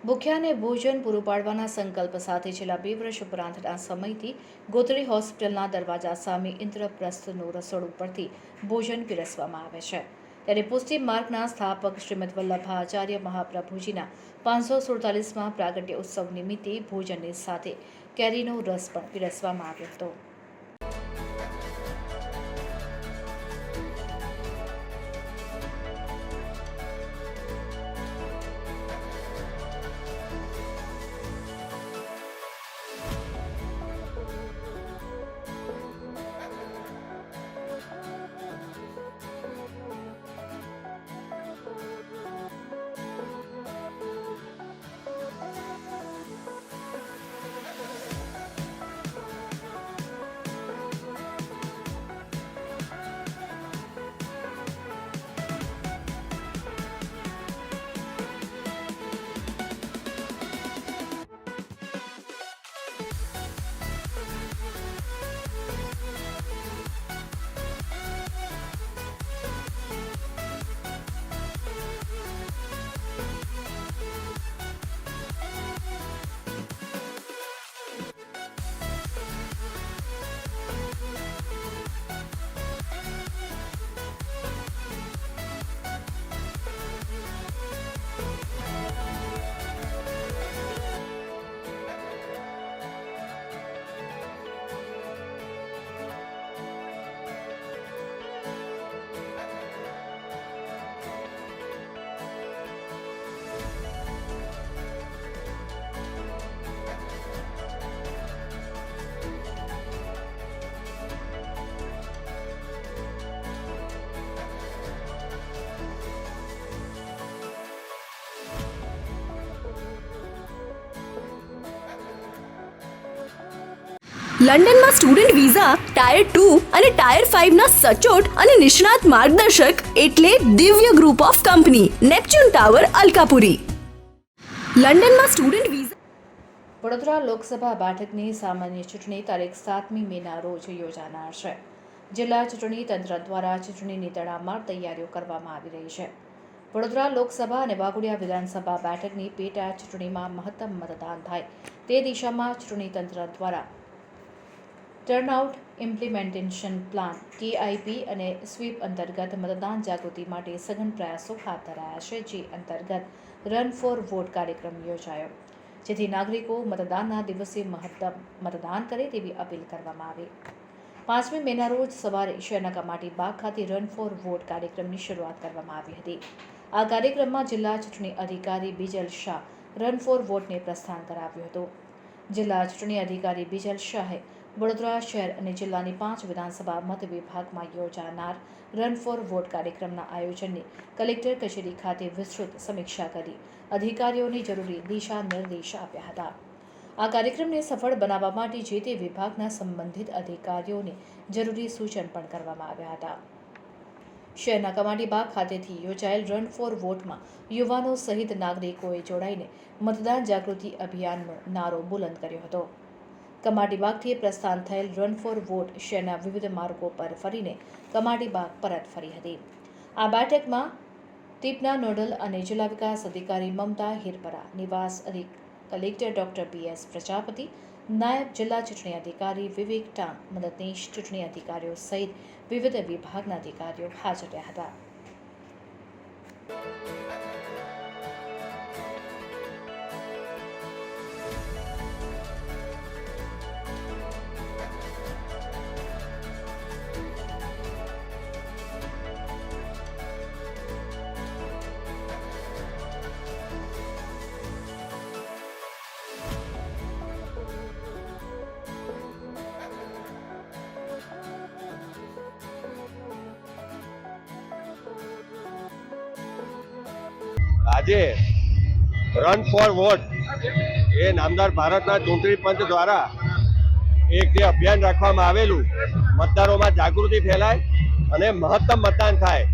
ભૂખ્યાને ભોજન પૂરું પાડવાના સંકલ્પ સાથે છેલ્લા 2 વર્ષ ઉપરાંતના સમયથી ગોત્રી હોસ્પિટલના દરવાજા સામે ઇન્દ્રપ્રસ્થનું રસોડું પરથી ભોજન પીરસવામાં આવે છે। ત્યારે પુષ્ટિ માર્ગના સ્થાપક શ્રીમદ વલ્લભાચાર્ય મહાપ્રભુજીના 547માં પ્રાગટ્ય ઉત્સવ નિમિત્તે ભોજનની સાથે કેરીનો રસ પણ પીરસવામાં આવ્યો હતો। લંડનમાં સ્ટુડન્ટ વિઝા ટાયર 2 અને ટાયર 5 ના સચોટ અને નિષ્ણાત માર્ગદર્શક એટલે Divya group of company Neptune tower Alkapuri. લંડનમાં સ્ટુડન્ટ વિઝા વડોદરા લોકસભા બેઠકની સામાન્ય ચૂંટણી તારીખ 7મી મેના રોજ યોજાનાર છે। જિલ્લા ચૂંટણી તંત્ર દ્વારા ચૂંટણીની તડામાર તૈયારીઓ કરવામાં આવી રહી છે। વડોદરા લોકસભા અને વાઘોડિયા વિધાનસભા બેઠકની પેટા ચૂંટણીમાં મહત્તમ મતદાન થાય તે દિશામાં ચૂંટણી તંત્ર દ્વારા ટર્નઆઉટ ઇમ્પ્લિમેન્ટેશન પ્લાન TIP અને સ્વીપ અંતર્ગત મતદાન જાગૃતિ માટે સઘન પ્રયાસો હાથ ધરાયા છે। જે અંતર્ગત રન ફોર વોટ કાર્યક્રમ યોજાયો, જેથી નાગરિકો મતદાનના દિવસે મહત્તમ મતદાન કરે તેવી અપીલ કરવામાં આવી। 5મી મેના રોજ સવારે શહેરના કમાટી બાગ ખાતે રન ફોર વોટ કાર્યક્રમની શરૂઆત કરવામાં આવી હતી। આ કાર્યક્રમમાં જિલ્લા ચૂંટણી અધિકારી બિજલ શાહ રન ફોર વોટને પ્રસ્થાન કરાવ્યું હતું। જિલ્લા ચૂંટણી અધિકારી બિજલ શાહે વડોદરા શહેર અને જિલ્લાની 5 વિધાનસભા મત વિભાગમાં યોજાનાર રન ફોર વોટ કાર્યક્રમના આયોજનની કલેક્ટર કચેરી ખાતે વિસ્તૃત સમીક્ષા કરી અધિકારીઓને જરૂરી દિશા નિર્દેશ આપ્યા હતા। આ કાર્યક્રમને સફળ બનાવવા માટે જે તે વિભાગના સંબંધિત અધિકારીઓને જરૂરી સૂચન પણ કરવામાં આવ્યા હતા। શહેરના કમાટીબાગ ખાતેથી યોજાયેલ રન ફોર વોટમાં યુવાનો સહિત નાગરિકોએ જોડાઈને મતદાન જાગૃતિ અભિયાનનો નારો બુલંદ કર્યો હતો। કમાટીબાગથી પ્રસ્થાન થયેલ રન ફોર વોટ શહેરના વિવિધ માર્ગો પર ફરીને કમાટીબાગ પરત ફરી હતી। આ બેઠકમાં ટીપના નોડલ અને જિલ્લા વિકાસ અધિકારી મમતા હિરપરા, નિવાસ કલેક્ટર ડોક્ટર BS પ્રજાપતિ, નાયબ જિલ્લા ચૂંટણી અધિકારી વિવેક ટાંગ, મદદનીશ ચૂંટણી અધિકારીઓ સહિત વિવિધ વિભાગના અધિકારીઓ હાજર રહ્યા હતા। આજે રન ફોર વોટ એ નામદાર ભારતના ચૂંટણી પંચ દ્વારા એક જે અભિયાન રાખવામાં આવેલું મતદારોમાં જાગૃતિ ફેલાય અને મહત્તમ મતદાન થાય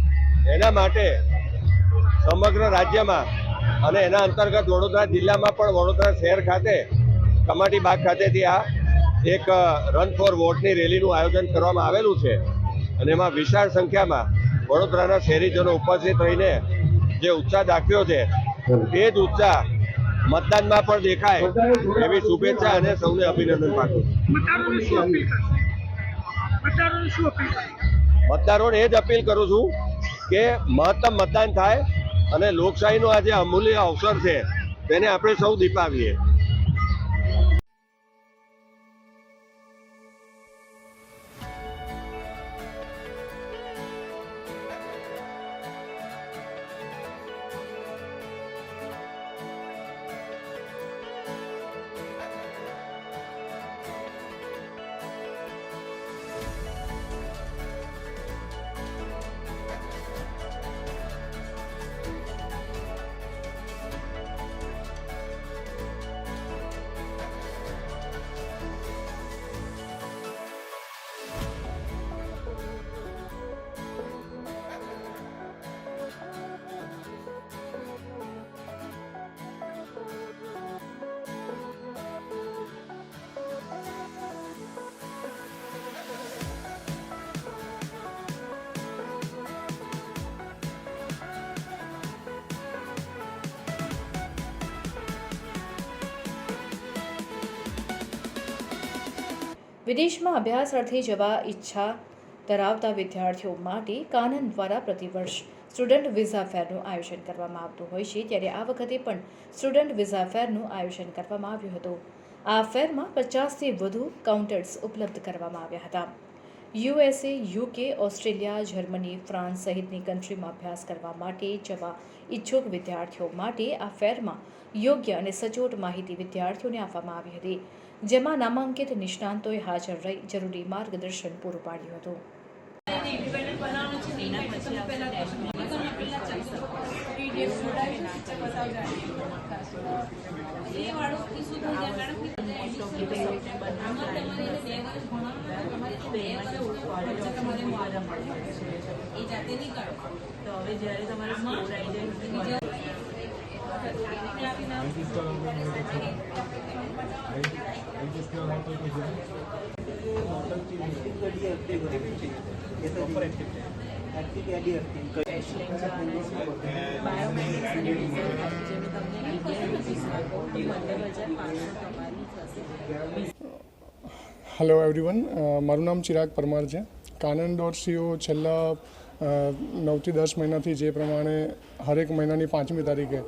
એના માટે સમગ્ર રાજ્યમાં અને એના અંતર્ગત વડોદરા જિલ્લામાં પણ વડોદરા શહેર ખાતે કમાટીબાગ ખાતેથી આ એક રન ફોર વોટની રેલીનું આયોજન કરવામાં આવેલું છે અને એમાં વિશાળ સંખ્યામાં વડોદરાના શહેરીજનો ઉપસ્થિત રહીને જે ઉત્સાહ દાખવ્યો છે એ જ ઉત્સાહ મતદાનમાં પણ દેખાય એવી શુભેચ્છા અને સૌને અભિનંદન પાઠવું. મતદારોને એ જ અપીલ કરું છું કે મહત્તમ મતદાન થાય અને લોકશાહીનો આ જે અમૂલ્ય અવસર છે તેને આપણે સૌ દીપાવીએ. વિદેશમાં અભ્યાસ અર્થે જવા ઈચ્છા ધરાવતા વિદ્યાર્થીઓ માટે કાનન દ્વારા પ્રતિવર્ષ સ્ટુડન્ટ વિઝા ફેરનું આયોજન કરવામાં આવતું હોય છે, ત્યારે આ વખતે પણ સ્ટુડન્ટ વિઝા ફેરનું આયોજન કરવામાં આવ્યું હતું. આ ફેરમાં 50થી વધુ કાઉન્ટર્સ ઉપલબ્ધ કરવામાં આવ્યા હતા. USA, UK, Australia, Germany, France સહિતની કન્ટ્રીમાં અભ્યાસ કરવા માટે જવા ઈચ્છુક વિદ્યાર્થીઓ માટે આ ફેરમાં યોગ્ય અને સચોટ માહિતી વિદ્યાર્થીઓને આપવામાં આવી હતી, જેમાં નામાંકિત નિષ્ણાંતોએ હાજર રહી જરૂરી માર્ગદર્શન પૂરું પાડ્યું હતું. હેલો એવરીવન, મારું નામ ચિરાગ પરમાર છે. કાનન.co છેલ્લા 9 થી 10 મહિનાથી જે પ્રમાણે હરેક મહિનાની 5મી તારીખે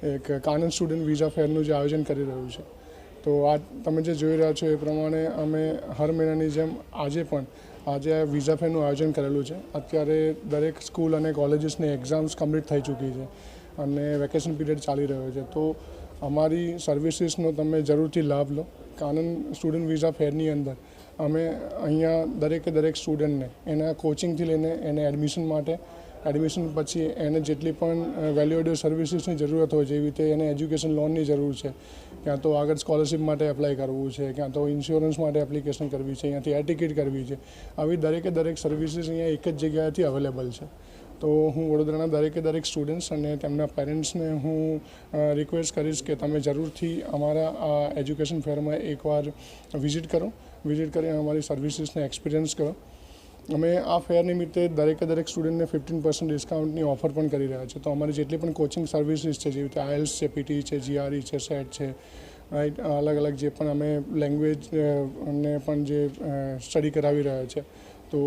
એક કાનન સ્ટુડન્ટ વિઝા ફેરનું જે આયોજન કરી રહ્યું છે, તો આ તમે જે જોઈ રહ્યા છો એ પ્રમાણે અમે હર મહિનાની જેમ આજે આ વિઝા ફેરનું આયોજન કરેલું છે. અત્યારે દરેક સ્કૂલ અને કોલેજીસની એક્ઝામ્સ કમ્પ્લીટ થઈ ચૂકી છે અને વેકેશન પીરિયડ ચાલી રહ્યો છે, તો અમારી સર્વિસીસનો તમે જરૂરથી લાભ લો. કાનન સ્ટુડન્ટ વિઝા ફેરની અંદર અમે અહીંયા દરેક સ્ટુડન્ટને એના કોચિંગથી લઈને એને એડમિશન પછી એને જેટલી પણ વેલ્યુ એડેડ સર્વિસીસની જરૂરત હોય, જેવી રીતે એને એજ્યુકેશન લોનની જરૂર છે, ક્યાં તો આગળ સ્કોલરશિપ માટે એપ્લાય કરવું છે, ક્યાં તો ઇન્સ્યોરન્સ માટે એપ્લિકેશન કરવી છે, અહીંયાથી એર ટિકિટ કરવી છે, આવી દરેક સર્વિસીસ અહીંયા એક જ જગ્યાએથી અવેલેબલ છે. તો હું વડોદરાના દરેક સ્ટુડન્ટ્સ અને તેમના પેરેન્ટ્સને હું રિક્વેસ્ટ કરીશ કે તમે જરૂરથી અમારા આ એજ્યુકેશન ફેરમાં એકવાર વિઝિટ કરી અમારી સર્વિસીસને એક્સપિરિયન્સ કરો. અમે આ ફેર નિમિત્તે દરેક સ્ટુડન્ટને 15% ડિસ્કાઉન્ટની ઓફર પણ કરી રહ્યા છે. તો અમારી જેટલી પણ કોચિંગ સર્વિસીસ છે, જેવી રીતે IELTS છે, PT છે, GRE છે, SET છે, રાઈટ, અલગ જે પણ અમે લેંગ્વેજ ને પણ જે સ્ટડી કરાવી રહ્યા છે, તો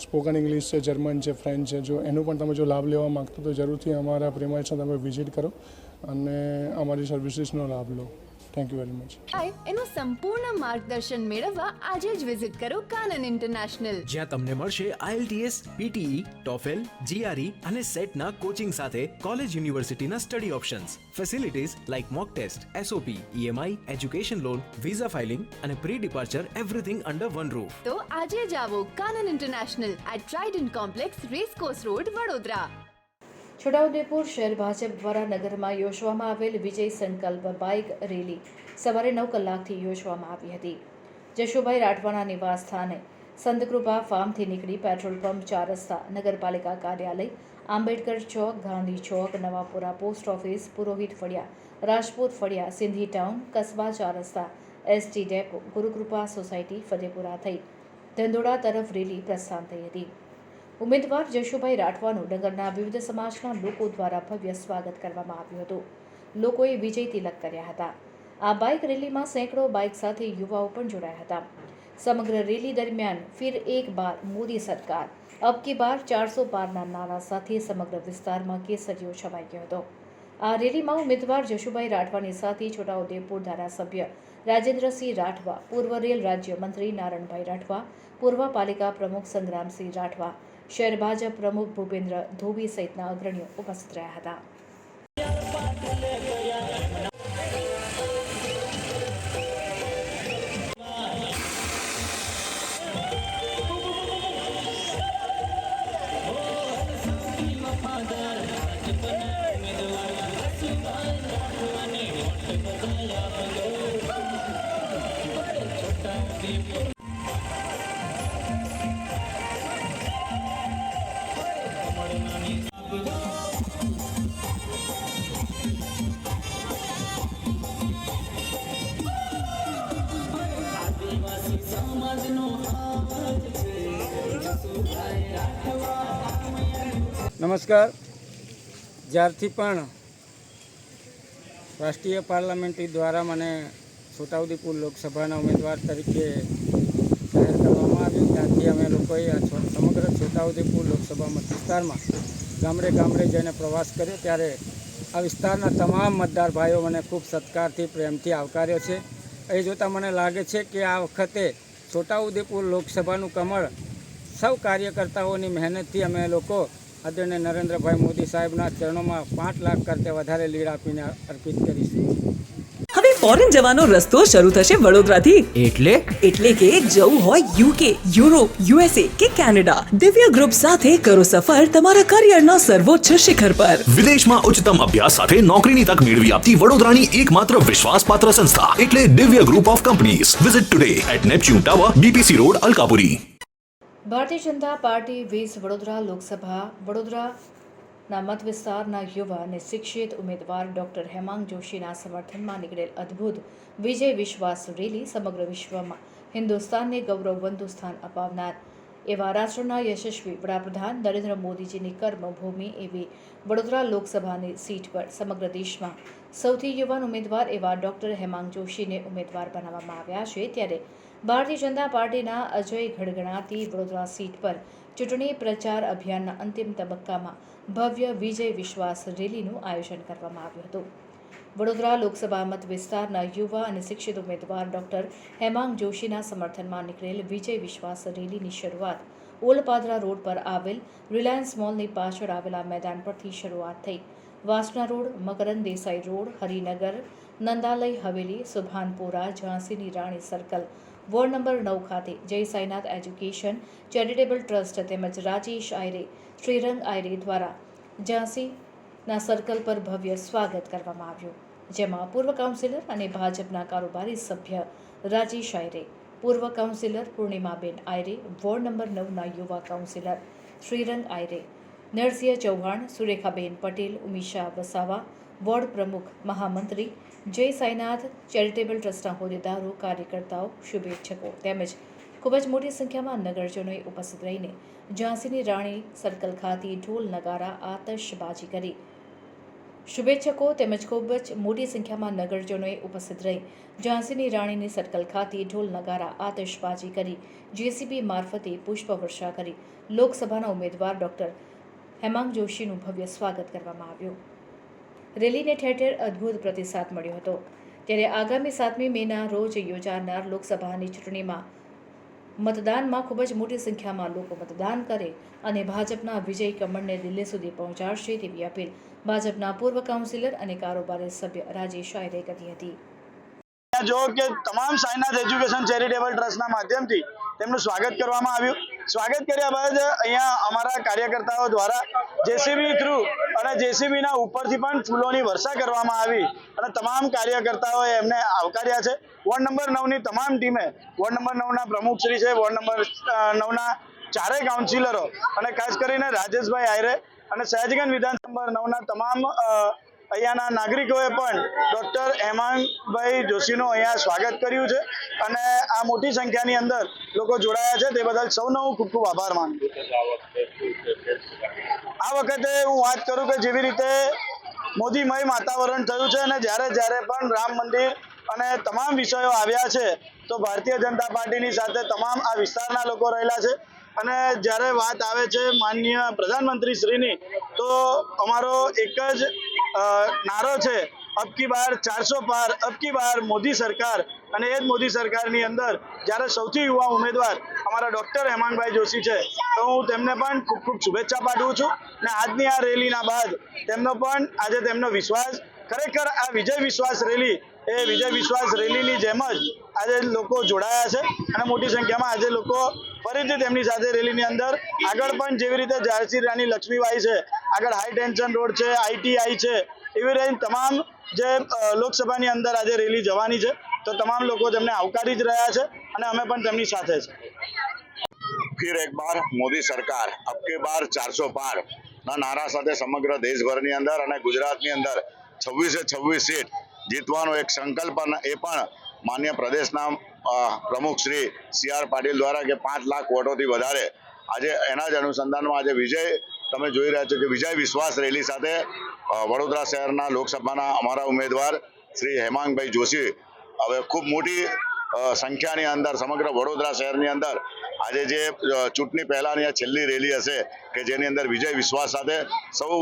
સ્પોકન ઇંગ્લિશ છે, જર્મન છે, ફ્રેન્ચ છે, જો એનો પણ તમે જો લાભ લેવા માગતો તો જરૂરથી અમારા પ્રેમાઇસને તમે વિઝિટ કરો અને અમારી સર્વિસીસનો લાભ લો. Thank you very much. એનું સંપૂર્ણ માર્ગદર્શન મેળવવા આજે જ વિઝિટ કરો કાનન ઇન્ટરનેશનલ, જ્યાં તમને મળશે IELTS, PTE, TOEFL, GRE અને સેટના કોચિંગ સાથે કોલેજ યુનિવર્સિટીના study options, facilities like mock test, SOP, EMI, education loan, visa filing અને pre departure everything under one roof. તો આજે જ આવો Kanan international at Trident complex, race course road, Vadodara. Chhota Udepur શહેર ભાજપ દ્વારા નગરમાં યોજવામાં આવેલ વિજય સંકલ્પ બાઇક રેલી સવારે 9 કલાકથી યોજવામાં આવી હતી. જશુભાઈ રાઠવાના નિવાસ સ્થાને સંતકૃપા ફાર્મથી નીકળી પેટ્રોલ પંપ, 4 રસ્તા, નગરપાલિકા કાર્યાલય, આંબેડકર ચોક, ગાંધી ચોક, નવાપુરા પોસ્ટ ઓફિસ, પુરોહિત ફળિયા, રાજપૂત ફળિયા, સિંધી ટાઉન, કસ્બા, 4 રસ્તા, ST depot, Gurukripa society, Fatepura થઈ ધંધોડા તરફ રેલી પ્રસ્થાન થઈ હતી. ઉમેદવાર જશુભાઈ રાઠવાનું નગરના વિવિધ સમાજના લોકો દ્વારા ભવ્ય સ્વાગત કરવામાં આવ્યું હતું. લોકોએ વિજય તિલક કર્યા હતા. આ બાઇક રેલીમાં સેંકડો બાઇક સાથે યુવાઓ પણ જોડાયા હતા. સમગ્ર રેલી દરમિયાન ફિર એક બાર મોદી સરકાર, અબ કી બાર 400 પારના નારા સાથે સમગ્ર વિસ્તારમાં કેસરીયો છવાઈ ગયો હતો. આ રેલીમાં ઉમેદવાર જશુભાઈ રાઠવાની સાથે છોટાઉદેપુર ધારાસભ્ય રાજેન્દ્રસિંહ રાઠવા, પૂર્વ રેલ રાજ્યમંત્રી નારણભાઈ રાઠવા, પૂર્વ પાલિકા પ્રમુખ સંગ્રામસિંહ રાઠવા, શહેર ભાજપ પ્રમુખ ભૂપેન્દ્ર ધોબી સહિતના અગ્રણીઓ ઉપસ્થિત રહ્યા હતા. નમસ્કાર. જ્યારથી પણ રાષ્ટ્રીય પાર્લામેન્ટરી દ્વારા મને છોટાઉદેપુર લોકસભાના ઉમેદવાર તરીકે જાહેર કરવામાં આવ્યું ત્યારથી અમે લોકોએ આ સમગ્ર છોટાઉદેપુર લોકસભા મત વિસ્તારમાં ગામડે ગામડે જઈને પ્રવાસ કર્યો ત્યારે આ વિસ્તારના તમામ મતદાર ભાઈઓ મને ખૂબ સત્કારથી પ્રેમથી આવકાર્યો છે. એ જોતાં મને લાગે છે કે આ વખતે છોટાઉદેપુર લોકસભાનું કમળ સૌ કાર્યકર્તાઓની મહેનતથી અમે લોકો આદરણીય નરેન્દ્રભાઈ મોદી સાહેબના ચરણોમાં 5 લાખ કરતાં વધારે લીડ આપીને અર્પિત કરીશું. હવે ફોરેન જવાનો રસ્તો શરૂ થશે વડોદરાથી. એટલે કે જવું હોય યુકે, યુરોપ, યુએસએ કે કેનેડા, દિવ્ય ગ્રુપ સાથે કરો સફર તમારા કરિયરના સર્વોચ્ચ શિખર પર. વિદેશમાં ઉચ્ચતમ અભ્યાસ સાથે નોકરીની તક મેળવી આપતી વડોદરાની એકમાત્ર વિશ્વાસપાત્ર સંસ્થા એટલે Divya group of companies. Visit today at Neptune tower, BPC road, Alkapuri. Bharatiya Janata party 20 Vadodara Lok Sabha વડોદરાના મત વિસ્તારના યુવા અને શિક્ષિત ઉમેદવાર ડોક્ટર હેમાંગ જોશીના સમર્થનમાં નીકળેલ અદ્ભુત વિજય વિશ્વાસ રેલી સમગ્ર વિશ્વમાં હિન્દુસ્તાનને ગૌરવવંતું સ્થાન અપાવનાર એવા રાષ્ટ્રના યશસ્વી વડાપ્રધાન નરેન્દ્ર મોદીજીની કર્મભૂમિ એવી વડોદરા લોકસભાની સીટ પર સમગ્ર દેશમાં સૌથી યુવાન ઉમેદવાર એવા ડોક્ટર હેમાંગ જોશીને ઉમેદવાર બનાવવામાં આવ્યા છે. ત્યારે ભારતીય જનતા પાર્ટીના અજય ગણગણાતી વડોદરા સીટ પર ચૂંટણી પ્રચાર અભિયાનના અંતિમ તબક્કામાં ભવ્ય વિજય વિશ્વાસ રેલીનું આયોજન કરવામાં આવ્યું હતું. વડોદરા લોકસભા મત વિસ્તારના યુવા અને શિક્ષિત ઉમેદવાર ડોક્ટર હેમાંગ જોશીના સમર્થનમાં નીકળેલ વિજય વિશ્વાસ રેલીની શરૂઆત ઓલપાદરા રોડ પર આવેલ રિલાયન્સ મોલની પાછળ આવેલા મેદાન પરથી શરૂઆત થઈ. વાસણા રોડ, મકરંદ દેસાઈ રોડ, હરિનગર, નંદાલય હવેલી, સુભાનપુરા, ઝાંસીની રાણી સર્કલ, વોર્ડ નંબર 9 ખાતે જય સાઈનાથ એજ્યુકેશન ચેરિટેબલ ટ્રસ્ટ તેમજ રાજેશ આયરે, શ્રીરંગ આયરે દ્વારા ઝાંસીના સર્કલ પર ભવ્ય સ્વાગત કરવામાં આવ્યું, જેમાં પૂર્વ કાઉન્સિલર અને ભાજપના કારોબારી સભ્ય રાજેશ આયરે, પૂર્વ કાઉન્સિલર પૂર્ણિમાબેન આયરે, વોર્ડ નંબર 9ના યુવા કાઉન્સિલર શ્રીરંગ આયરે, નરસિંહ ચૌહાણ, સુરેખાબેન પટેલ, ઉમિશા વસાવા, વોર્ડ પ્રમુખ મહામંત્રી, જય સાઈનાથ ચેરિટેબલ ટ્રસ્ટના હોદ્દેદારો, કાર્યકર્તાઓ, શુભેચ્છકો તેમજ ખૂબ જ મોટી સંખ્યામાં નગરજનોએ ઉપસ્થિત રહીને ઝાંસીની રાણી સર્કલ ખાતે ઢોલ નગારા આતશબાજી કરી. શુભેચ્છકો તેમજ ખૂબ જ મોટી સંખ્યામાં નગરજનોએ ઉપસ્થિત રહી ઝાંસીની રાણીની સર્કલ ખાતે ઢોલ નગારા આતશબાજી કરી જેસીબી મારફતે પુષ્પવર્ષા કરી લોકસભાના ઉમેદવાર ડોક્ટર હેમાંગ જોશીનું ભવ્ય સ્વાગત કરવામાં આવ્યું. રેલીને ઠેર ઠેર અદ્ભુત પ્રતિસાદ મળ્યો હતો. ત્યારે આગામી 7મી મેના રોજ યોજાનાર લોકસભાની ચૂંટણીમાં મતદાનમાં ખૂબ જ મોટી સંખ્યામાં લોકો મતદાન કરે અને ભાજપના વિજય કમળને દિલ્હી સુધી પહોંચાડશે તેવી અપીલ ભાજપના પૂર્વ કાઉન્સિલર અને કારોબારી સભ્ય રાજેશ આયરે કરી હતી. જો કે તમામ સાઈનાથ એજ્યુકેશન ચેરિટેબલ ટ્રસ્ટના માધ્યમથી તેમનું સ્વાગત કરવામાં આવ્યું. સ્વાગત કર્યા બાદ અહીંયા અમારા કાર્યકર્તાઓ દ્વારા જેસીબી થ્રુ અને જેસીબીના ઉપરથી પણ ફૂલોની વર્ષા કરવામાં આવી અને તમામ કાર્યકર્તાઓએ એમને આવકાર્યા છે. વોર્ડ નંબર 9ની તમામ ટીમે, વોર્ડ નંબર 9ના પ્રમુખશ્રી છે, વોર્ડ નંબર 9ના ચારેય કાઉન્સિલરો અને ખાસ કરીને રાજેશભાઈ આયરે અને સયાજીગંજ વિધાનસભા નંબર 9ના તમામ અહીંયાના નાગરિકોએ પણ ડોક્ટર હેમાંગભાઈ જોશીનું અહીંયા સ્વાગત કર્યું છે અને આ મોટી સંખ્યાની અંદર લોકો જોડાયા છે તે બદલ સૌનો હું ખૂબ ખૂબ આભાર માનું છું. આ વખતે હું વાત કરું કે જેવી રીતે મોદીમય વાતાવરણ થયું છે અને જ્યારે પણ રામ મંદિર અને તમામ વિષયો આવ્યા છે તો ભારતીય જનતા પાર્ટીની સાથે તમામ આ વિસ્તારના લોકો રહેલા છે અને જ્યારે વાત આવે છે માનનીય પ્રધાનમંત્રી શ્રીની તો અમારો એક જ નારો છે અબ કી બાર 400 પાર, અબ કી બાર મોદી સરકાર અને એ જ મોદી સરકારની અંદર જ્યારે સૌથી યુવા ઉમેદવાર અમારા ડૉક્ટર હેમાંગભાઈ જોશી છે તો હું તેમને પણ ખૂબ ખૂબ શુભેચ્છા પાઠવું છું અને આજની આ રેલીના બાદ તેમનો વિશ્વાસ ખરેખર આ વિજય વિશ્વાસ રેલી એ વિજય વિશ્વાસ રેલીની જેમ જ આજે લોકો જોડાયા છે અને મોટી સંખ્યામાં આજે લોકો ફરીથી તેમની સાથે રેલીની અંદર આગળ પણ જેવી રીતે ઝાંસી રાણી લક્ષ્મીબાઈ છે, આગળ હાઈ ટેન્શન રોડ છે, ITI છે, એવી રીતે તમામ જે લોકસભાની અંદર આજે રેલી જવાની છે તો તમામ લોકો તેમને આવકારી જ રહ્યા છે અને અમે પણ તેમની સાથે છે. फिर एक बार मोदी सरकार अब के बार 400 पार ના નારા સાથે સમગ્ર દેશભરની અંદર અને ગુજરાતની અંદર 26 સીટ જીતવાનો એક સંકલ્પ એ પણ માન્ય પ્રદેશના પ્રમુખ શ્રી CR પાટીલ દ્વારા કે 5 લાખ વોટોથી વધારે આજે એના જ અનુસંધાનમાં આજે વિજય તમે જોઈ રહ્યા છો કે વિજય વિશ્વાસ રેલી સાથે વડોદરા શહેરના લોકસભાના અમારા ઉમેદવાર શ્રી હેમાંગભાઈ જોશી હવે ખૂબ મોટી સંખ્યાની અંદર સમગ્ર વડોદરા શહેરની અંદર આજે જે ચૂંટણી પહેલાની આ છેલ્લી રેલી હશે કે જેની અંદર વિજય વિશ્વાસ સાથે સૌ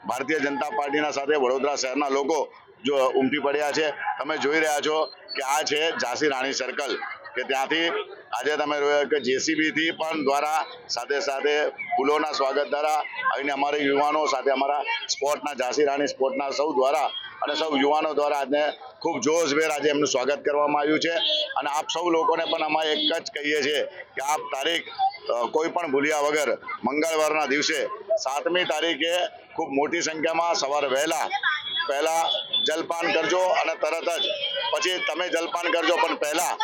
ભારતીય જનતા પાર્ટીના સાથે વડોદરા શહેરના લોકો જો ઉમટી પડ્યા છે. તમે જોઈ રહ્યા છો કે આ છે ઝાંસી રાણી સર્કલ કે ત્યાંથી આજે તમે જોયું કે JCB થી પણ દ્વારા સાથે સાથે ફૂલોના સ્વાગત દ્વારા આવીને અમારા યુવાનો સાથે અમારા સ્પોર્ટના ઝાંસી રાણી સ્પોર્ટના સૌ દ્વારા અને સૌ યુવાનો દ્વારા આજને ખૂબ જોશભેર આજે એમનું સ્વાગત કરવામાં આવ્યું છે અને આપ સૌ લોકોને પણ અમે એક જ કહીએ છીએ કે આપ તારીખ કોઈ પણ ભૂલ્યા વગર મંગળવારના દિવસે 7મી તારીખે ખૂબ મોટી સંખ્યામાં સવારે પહેલા જલપાન કરજો અને તરત જ પછી તમે જલપાન કરજો પણ પહેલા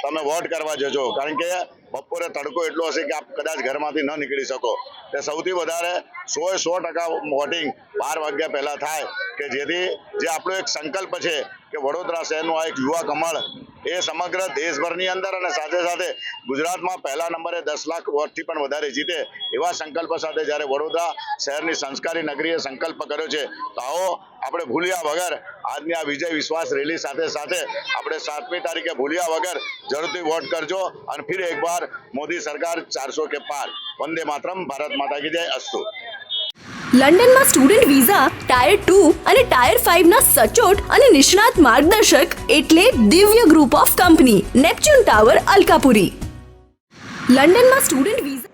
તમે વોટ કરવા જજો કારણ કે બપોરે તડકો એટલો હશે કે આપ કદાચ ઘરમાંથી ન નીકળી શકો તે સૌથી વધારે 100% વોટિંગ 12 વાગ્યા પહેલા થાય કે જેથી જે આપણો એક સંકલ્પ છે કે વડોદરા શહેરનું આ એક યુવા કમળ એ સમગ્ર દેશભરની અંદર અને સાથે સાથે ગુજરાતમાં પહેલા નંબરે 10 લાખ વોટથી પણ વધારે જીતે એવા સંકલ્પ સાથે જ્યારે વડોદરા શહેરની સંસ્કારી નગરીએ સંકલ્પ કર્યો છે તો આવો આપણે ભૂલ્યા વગર આજની આ વિજય વિશ્વાસ રેલી સાથે સાથે આપણે 7મી તારીખે ભૂલ્યા વગર જરૂરથી વોટ કરજો અને ફિર એક બાર મોદી સરકાર 400 के पार. वंदे मातरम. भारत माता की जय. अस्तु. લંડનમાં સ્ટુડન્ટ વિઝા ટાયર 2 અને ટાયર 5 ના સચોટ અને નિષ્ણાત માર્ગદર્શક એટલે Divya group of company Neptune tower Alkapuri. લંડનમાં સ્ટુડન્ટ વિઝા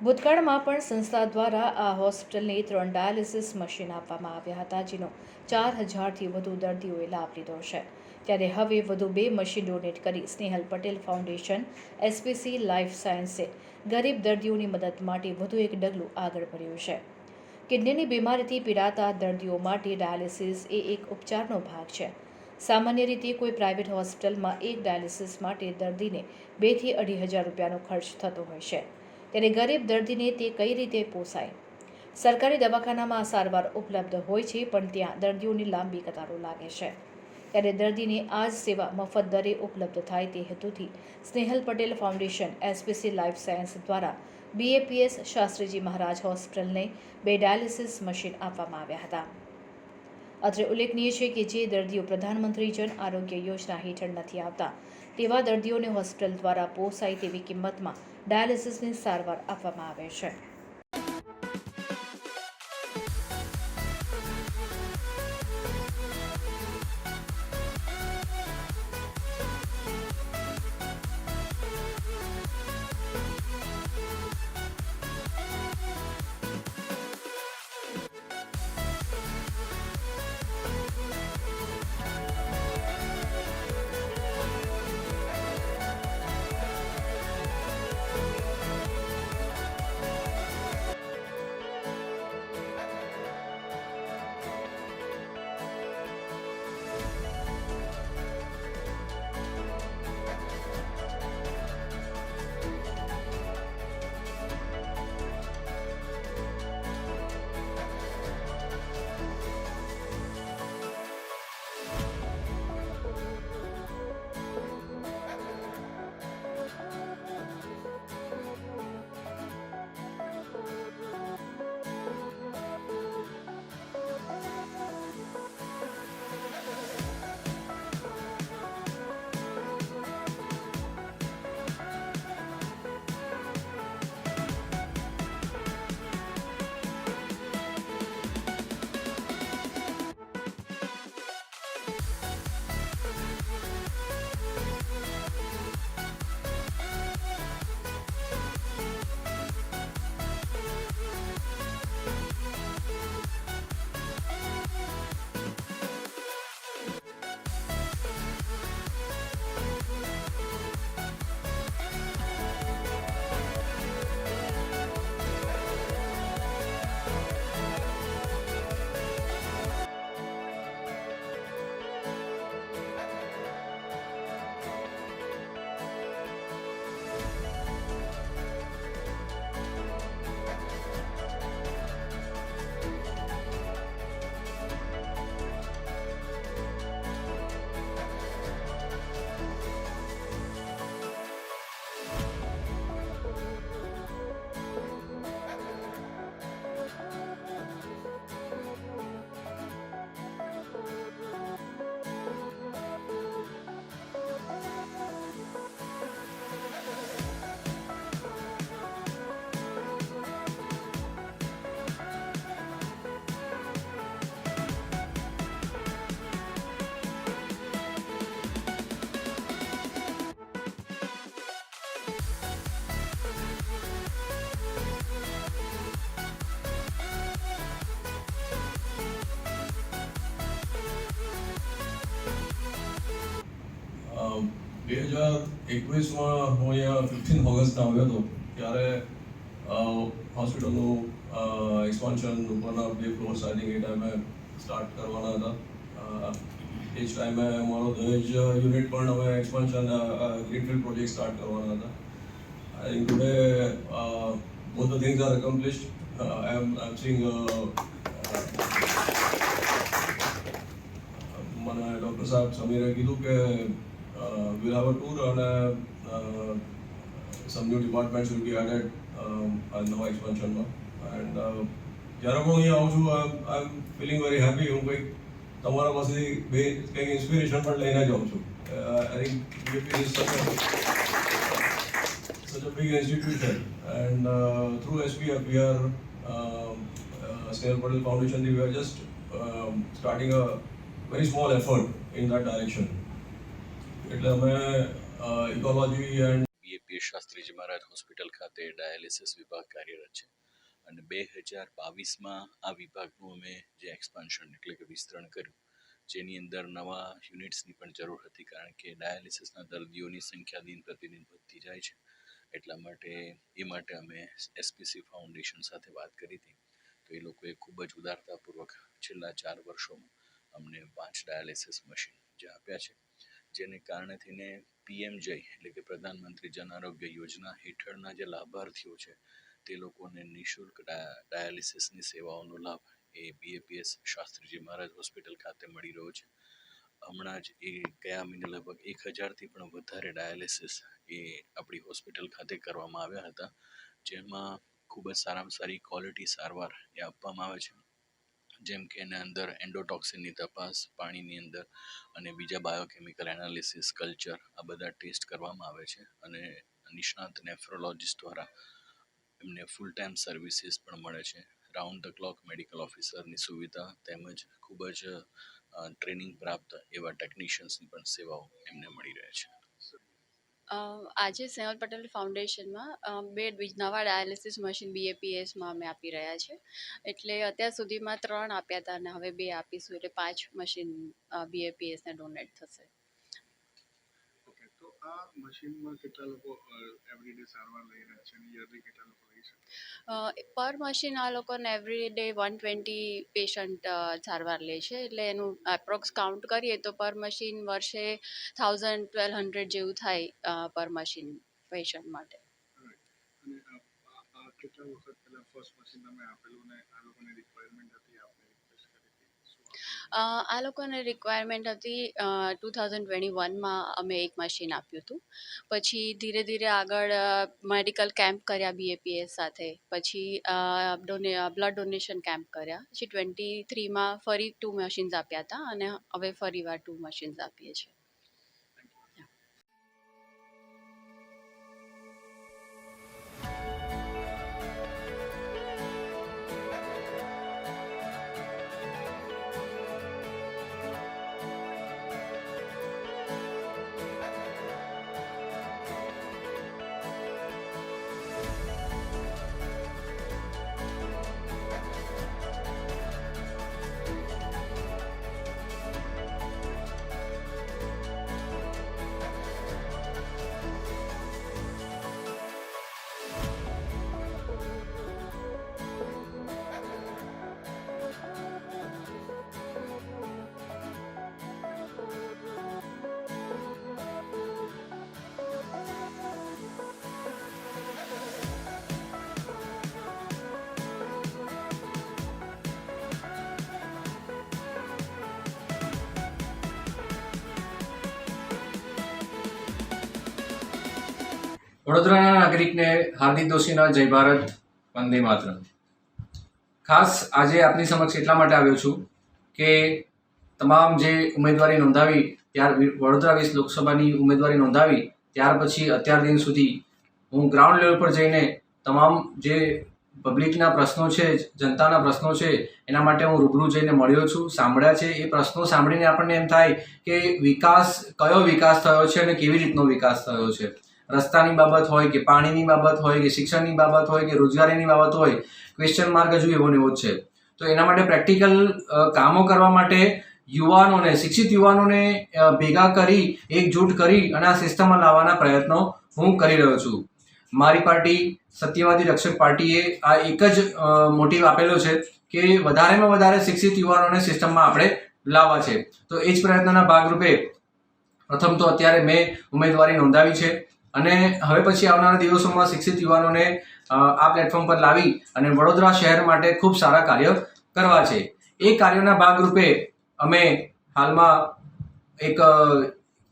ભૂતકાળમાં પણ સંસ્થા દ્વારા આ હોસ્પિટલને 3 ડાયાલિસિસ મશીન આપવામાં આવ્યા હતા જેનો 4000થી વધુ દર્દીઓએ લાભ લીધો છે. ત્યારે હવે વધુ 2 મશીન ડોનેટ કરી Snehal Patel foundation SPC life સાયન્સે ગરીબ દર્દીઓની મદદ માટે વધુ એક ડગલું આગળ ભર્યું છે. કિડનીની બીમારીથી પીડાતા દર્દીઓ માટે ડાયાલિસિસ એ એક ઉપચારનો ભાગ છે. સામાન્ય રીતે કોઈ પ્રાઇવેટ હોસ્પિટલમાં એક ડાયાલિસિસ માટે દર્દીને 2 થી 2,500 રૂપિયાનો ખર્ચ થતો હોય છે. ત્યારે ગરીબ દર્દીને તે કઈ રીતે પોસાય? સરકારી દવાખાનામાં સારવાર ઉપલબ્ધ હોય છે પણ ત્યાં દર્દીઓની લાંબી કતારો લાગે છે. ત્યારે દર્દીને આ જ સેવા મફત દરે ઉપલબ્ધ થાય તે હેતુથી Snehal Patel foundation SPC life science દ્વારા BAPS શાસ્ત્રીજી મહારાજ હોસ્પિટલને 2 ડાયાલિસિસ મશીન આપવામાં આવ્યા હતા. અત્રે ઉલ્લેખનીય છે કે જે દર્દીઓ પ્રધાનમંત્રી જન આરોગ્ય યોજના હેઠળ નથી આવતા તેવા દર્દીઓને હોસ્પિટલ દ્વારા પોસાય તેવી કિંમતમાં ડાયાલિસિસની સારવાર આપવામાં આવે છે. 2021માં હું અહીંયા 15 ઓગસ્ટના આવ્યો હતો ત્યારે હોસ્પિટલનું એક્સપાન્શન ઉપરના 2 ફ્લોર્સ આઈ થિંક એ ટાઈમે સ્ટાર્ટ કરવાના હતા. એ જ ટાઈમે અમારો દહેજ યુનિટ પણ અમે એક્સપાન્શન ગ્રીનફિલ્ડ પ્રોજેક્ટ સ્ટાર્ટ કરવાના હતા. I think today both the things are accomplished. I'm seeing મને ડૉક્ટર સાહેબ સમીરે કીધું કે we'll have a tour and some new departments will be added આ નવા એક્સપાન્શનમાં. એન્ડ જ્યારે હું અહીંયા આવું છું આઈ એમ ફિલિંગ વેરી હેપી. હું કંઈક તમારા પાસેથી કંઈક ઇન્સ્પિરેશન પણ લઈને જાઉં છું. I think BAP is such a big institution and through SPF we are Snehal Patel Foundation we are just starting a very small effort in that direction. એટલે અમે ecology and BAPS Shastriji Maharaj hospital ખાતે dialysis વિભાગ કાર્યરત છે અને 2022માં આ વિભાગનું અમે જે એક્સપાન્શન એટલે કે વિસ્તરણ કર્યું, જેની અંદર નવા યુનિટ્સની પણ જરૂર હતી, કારણ કે ડાયાલિસિસના દર્દીઓની સંખ્યા દિન પ્રતિદિન વધતી જાય છે. એટલા માટે અમે SPC ફાઉન્ડેશન સાથે વાત કરી હતી, તો એ લોકોએ ખૂબ જ ઉદારતાપૂર્વક છેલ્લા 4 વર્ષોમાં અમને 5 ડાયાલિસિસ મશીન જે આપ્યા છે, જેને કારણે થઈને PM જય એટલે કે પ્રધાનમંત્રી જન આરોગ્ય યોજના હેઠળના જે લાભાર્થીઓ છે તે લોકોને નિઃશુલ્ક ડાયાલિસિસની સેવાઓનો લાભ એ BAPS શાસ્ત્રીજી મહારાજ હોસ્પિટલ ખાતે મળી રહ્યો છે. હમણાં જ એ ગયા મહિને લગભગ 1000થી પણ વધારે ડાયાલિસિસ એ આપણી હોસ્પિટલ ખાતે કરવામાં આવ્યા હતા, જેમાં ખૂબ જ સારામાં સારી ક્વોલિટી સારવાર એ આપવામાં આવે છે. જેમ કે એના અંદર એન્ડોટોક્સિનની તપાસ, પાણીની અંદર અને બીજા બાયોકેમિકલ એનાલિસિસ, કલ્ચર, આ બધા ટેસ્ટ કરવામાં આવે છે અને નિષ્ણાત નેફ્રોલોજિસ્ટ દ્વારા એમને ફૂલ ટાઈમ સર્વિસીસ પણ મળે છે. રાઉન્ડ ધ ક્લોક મેડિકલ ઓફિસરની સુવિધા તેમજ ખૂબ જ ટ્રેનિંગ પ્રાપ્ત એવા ટેકનિશિયન્સની પણ સેવાઓ એમને મળી રહે છે. આજે સ્નેહલ પટેલ ફાઉન્ડેશનમાં 2 નવા ડાયાલિસિસ મશીન BAPSમાં અમે આપી રહ્યા છે. એટલે અત્યાર સુધીમાં 3 આપ્યા હતા અને હવે 2 આપીશું, એટલે 5 મશીન BAPSને ડોનેટ થશે. તો આ મશીનમાં કેટલા લોકો એવરીડે સારવાર લઈ રહ્યા છે અને યરલી કેટલા લોકો લઈ શકે? પર મશીન આ લોકોને એવરી ડે 120 પેશન્ટ સારવાર લે છે, એટલે એનું એપ્રોક્સ કાઉન્ટ કરીએ તો પર મશીન વર્ષે 1000-1200 જેવું થાય પર મશીન પેશન્ટ માટે. અને આ કેટલા વખત પહેલા ફર્સ્ટ મશીન તમે આપેલું ને આ લોકોની રિક્વાયરમેન્ટ હતી, આપને રિક્વેસ્ટ કરી હતી? આ લોકોને રિક્વાયરમેન્ટ હતી 2021માં અમે એક મશીન આપ્યું હતું. પછી ધીરે ધીરે આગળ મેડિકલ કેમ્પ કર્યા BAPS સાથે, પછી બ્લડ ડોનેશન કેમ્પ કર્યા, પછી 23માં ફરી 2 મશીન્સ આપ્યા હતા અને હવે ફરીવાર 2 મશીન્સ આપીએ છીએ. વડોદરાના નાગરિકને હાર્દિક દોશીના જય ભારત, વંદે માતરમ. ખાસ આજે આપની સમક્ષ એટલા માટે આવ્યો છું કે તમામ જે ઉમેદવારી નોંધાવી વડોદરા 20 લોકસભાની ઉમેદવારી નોંધાવી ત્યાર પછી અત્યાર દિન સુધી હું ગ્રાઉન્ડ લેવલ પર જઈને તમામ જે પબ્લિકના પ્રશ્નો છે, જનતાના પ્રશ્નો છે, એના માટે હું રૂબરૂ જઈને મળ્યો છું, સાંભળ્યા છે. એ પ્રશ્નો સાંભળીને આપણને એમ થાય કે કયો વિકાસ થયો છે અને કેવી રીતનો વિકાસ થયો છે. રસ્તાની બાબત હોય કે પાણીની બાબત હોય કે શિક્ષણની બાબત હોય કે રોજગારીની બાબત હોય, ક્વેશ્ચન માર્ક હજુ એવો ને એવો જ છે. તો એના માટે પ્રેક્ટિકલ કામો કરવા માટે યુવાનોને, શિક્ષિત યુવાનોને ભેગા કરી, એકજૂટ કરી અને આ સિસ્ટમમાં લાવવાના પ્રયત્નો હું કરી રહ્યો છું. મારી પાર્ટી સત્યવાદી રક્ષક પાર્ટીએ આ એક જ મોટિવ આપેલો છે કે વધારેમાં વધારે શિક્ષિત યુવાનોને સિસ્ટમમાં આપણે લાવવા છે. તો એ જ પ્રયત્નના ભાગરૂપે પ્રથમ તો અત્યારે મેં ઉમેદવારી નોંધાવી છે અને હવે પછી આવનારા દિવસોમાં શિક્ષિત યુવાનોને આ પ્લેટફોર્મ પર લાવી અને વડોદરા શહેર માટે ખૂબ સારા કાર્ય કરવા છે. એ કાર્યોના ભાગરૂપે અમે હાલમાં એક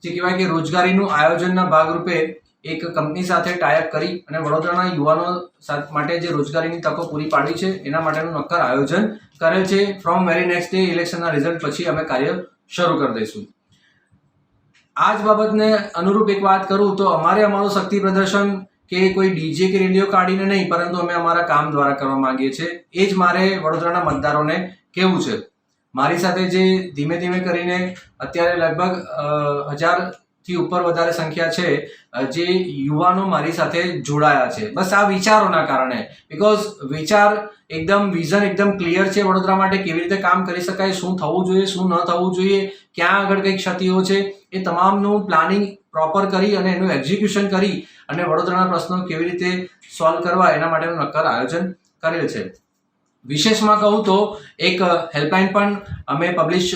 જે કહેવાય કે રોજગારીનું આયોજનના ભાગરૂપે એક કંપની સાથે ટાઈઅપ કરી અને વડોદરાના યુવાનો માટે જે રોજગારીની તકો પૂરી પાડવી છે એના માટેનું નક્કર આયોજન કરેલ છે. ફ્રોમ વેરી નેક્સ્ટ ડે ઇલેક્શનના રિઝલ્ટ પછી અમે કાર્ય શરૂ કરી દઈશું. આ જ બાબતને અનુરૂપ એક વાત કરું તો અમારું શક્તિ પ્રદર્શન કે કોઈ ડીજે કે રેડિયો કાઢીને નહીં, પરંતુ અમે અમારા કામ દ્વારા કરવા માંગીએ છીએ. એ જ મારે વડોદરાના મતદારોને કહેવું છે. મારી સાથે જે ધીમે ધીમે કરીને અત્યારે લગભગ 1000થી ઉપર વધારે સંખ્યા છે જે યુવાનો મારી સાથે જોડાયા છે, બસ આ વિચારોના કારણે. બિકોઝ વિચાર એકદમ વિઝન એકદમ ક્લિયર છે વડોદરા માટે, કેવી રીતે કામ કરી શકાય, શું થવું જોઈએ, શું ન થવું જોઈએ, ક્યાં આગળ કઈ ક્ષતિઓ છે, એ તમામનું પ્લાનિંગ પ્રોપર કરી અને એનું એક્ઝિક્યુશન કરી અને વડોદરાના પ્રશ્નો કેવી રીતે સોલ્વ કરવા એના માટેનું નક્કર આયોજન કરેલ છે. વિશેષમાં કહું તો એક હેલ્પલાઇન પણ અમે પબ્લિશ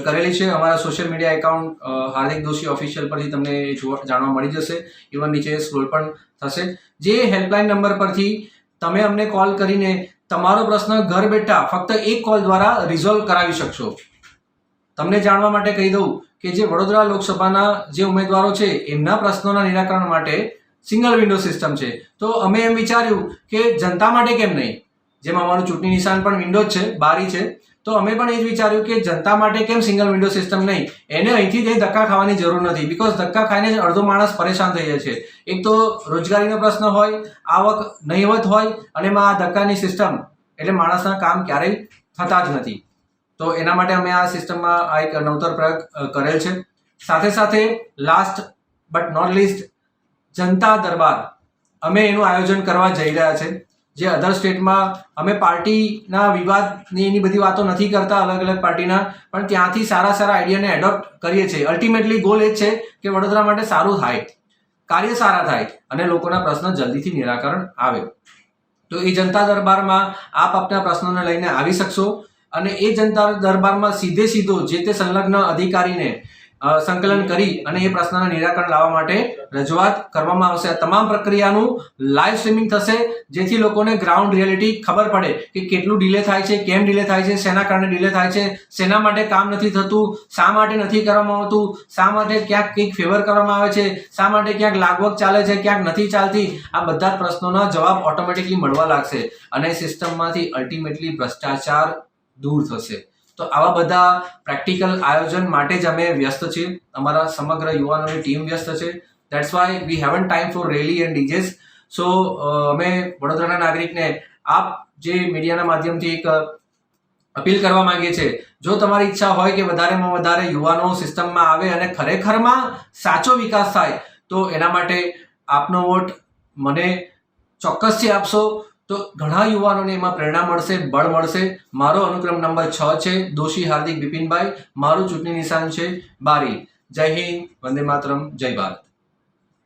કરેલી છે અમારા સોશિયલ મીડિયા એકાઉન્ટ હાર્દિક દોશી ઓફિશિયલ પરથી તમને જાણવા મળી જશે. ઇવન નીચે સ્ક્રોલ પણ થશે. જે હેલ્પલાઇન નંબર પરથી તમે અમને કોલ કરીને તમારો પ્રશ્ન ઘર બેઠા ફક્ત એક કોલ દ્વારા રિઝોલ્વ કરાવી શકશો. તમને જાણવા માટે કહી દઉં કે જે વડોદરા લોકસભાના જે ઉમેદવારો છે એમના પ્રશ્નોના નિરાકરણ માટે સિંગલ વિન્ડો સિસ્ટમ છે. તો અમે એમ વિચાર્યું કે જનતા માટે કેમ નહીં, જેમ અમારું ચૂંટણી નિશાન પણ વિન્ડો જ છે, બારી છે, તો અમે પણ એ જ વિચાર્યું કે જનતા માટે કેમ સિંગલ વિન્ડો સિસ્ટમ નહીં. એને અહીંથી કંઈ ધક્કા ખાવાની જરૂર નથી, બિકોઝ ધક્કા ખાઈને જ અડધો માણસ પરેશાન થઈ જાય છે. એક તો રોજગારીનો પ્રશ્ન હોય, આવક નહીવત હોય અને એમાં આ ધક્કાની સિસ્ટમ એટલે માણસના કામ ક્યારેય થતા જ નથી. તો એના માટે અમે આ સિસ્ટમમાં આ એક નવતર પ્રયોગ કરેલ છે. સાથે સાથે લાસ્ટ બટ નોટ લીસ્ટ જનતા દરબાર અમે એનું આયોજન કરવા જઈ રહ્યા છે. જે અધર સ્ટેટમાં અમે પાર્ટીના વિવાદની એની બધી વાતો નથી કરતા, અલગ અલગ પાર્ટીના, પણ ત્યાંથી સારા સારા આઈડિયાને એડોપ્ટ કરીએ છીએ. અલ્ટિમેટલી ગોલ એ જ છે કે વડોદરા માટે સારું થાય, કાર્ય સારા થાય અને લોકોના પ્રશ્ન જલ્દીથી નિરાકરણ આવે. તો એ જનતા દરબારમાં આપ આપના પ્રશ્નોને લઈને આવી શકશો અને એ જનતા દરબારમાં સીધો જે તે સંલગ્ન અધિકારીને સંકલન કરી અને એ પ્રશ્નના નિરાકરણ લાવવા માટે રજૂઆત કરવામાં આવશે. આ તમામ પ્રક્રિયાનું લાઈવ સ્ટ્રીમિંગ થશે જેથી લોકોને ગ્રાઉન્ડ રિયાલિટી ખબર પડે કે કેટલું ડિલે થાય છે, કેમ ડિલે થાય છે, શેના કારણે ડિલે થાય છે, શેના માટે કામ નથી થતું, શા માટે નથી કરવામાં આવતું, શા માટે ક્યાંક કંઈક ફેવર કરવામાં આવે છે, શા માટે ક્યાંક લાગવગ ચાલે છે, ક્યાંક નથી ચાલતી. આ બધા જ પ્રશ્નોના જવાબ ઓટોમેટિકલી મળવા લાગશે અને સિસ્ટમમાંથી અલ્ટિમેટલી ભ્રષ્ટાચાર દૂર થશે. તો આવા બધા પ્રેક્ટિકલ આયોજન માટે જ અમે વ્યસ્ત છીએ. અમારા સમગ્ર યુવાનોની ટીમ વ્યસ્ત છે. That's why we haven't time for rally and DJs. So અમે વડોદરાના નાગરિકને આપ જે મીડિયાના માધ્યમથી એક અપીલ કરવા માંગીએ છીએ, જો તમારી ઈચ્છા હોય કે વધારેમાં વધારે યુવાનો સિસ્ટમમાં આવે અને ખરેખરમાં સાચો વિકાસ થાય તો એના માટે આપનો વોટ મને ચોક્કસથી આપશો તો ઘણા યુવાનોને એમાં પ્રેરણા મળશે, બળ મળશે. મારો અનુક્રમ નંબર 6 છે, દોશી હાર્દિક બિપિનભાઈ. મારું ચૂંટણી નિશાન છે બારી. જય હિન્દ, વંદે માતરમ, જય ભારત.